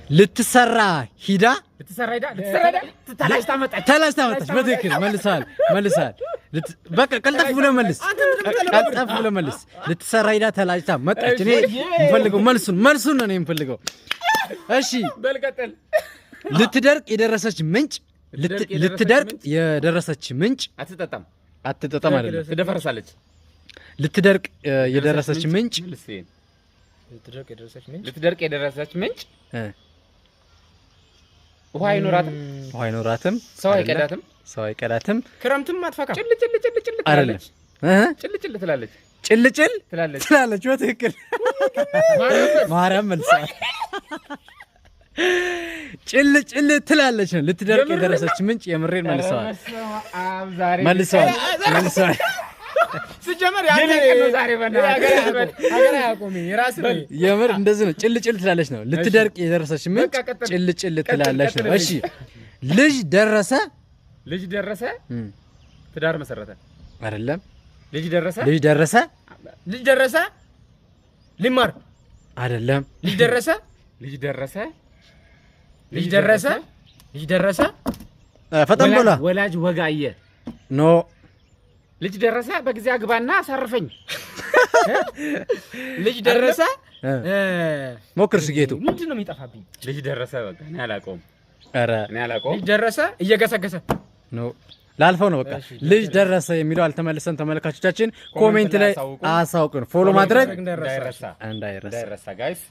ልትሰራ ሂዳ ተላጭታ መጣች በትክክል መልሰሃል በቃ ቀልጠፍ ብለህ መልስ ልትሰራ ሂዳ ተላጭታ መጣች እኔ የምፈልገው መልሱን ነው የምፈልገው እሺ በልቀጥል ልትደርቅ የደረሰች ምንጭ አትጠጣም አይደለም ትደፈርሳለች ልትደርቅ የደረሰች ምንጭ ልትደርቅ የደረሰች ምንጭ ውሃ አይኖራትም ሰው አይቀዳትም ክረምትም አትፈካም ጭል ትላለች ትላለች በትክክል ማርያም መልሰዋል ጭል ትላለች ነው ልትደርቅ የደረሰች ምንጭ የምሬን መልሰዋል ሲጀመር ያንተ ዛሬ ሀገር ያቆሚ የራስ ነው የምር እንደዚህ ነው ጭል ትላለች ነው ልትደርቅ የደረሰች ምንጭ ጭል ትላለች ነው እሺ ልጅ ደረሰ ትዳር መሰረተ አይደለም ልጅ ደረሰ ሊማር አይደለም ልጅ ደረሰ ፈጠን ብላ ወላጅ ወጋየ ኖ ልጅ ደረሰ በጊዜ አግባና አሳርፈኝ ልጅ ደረሰ ሞክርሽ ጌቱ ምንድነው የሚጠፋብኝ ልጅ ደረሰ በቃ እኔ አላውቀውም ልጅ ደረሰ እየገሰገሰ ኖ ላልፈው ነው በቃ ልጅ ደረሰ የሚለው አልተመለሰም ተመልካቾቻችን ኮሜንት ላይ አሳውቁን ፎሎ ማድረግ እንዳይረሳ ጋይስ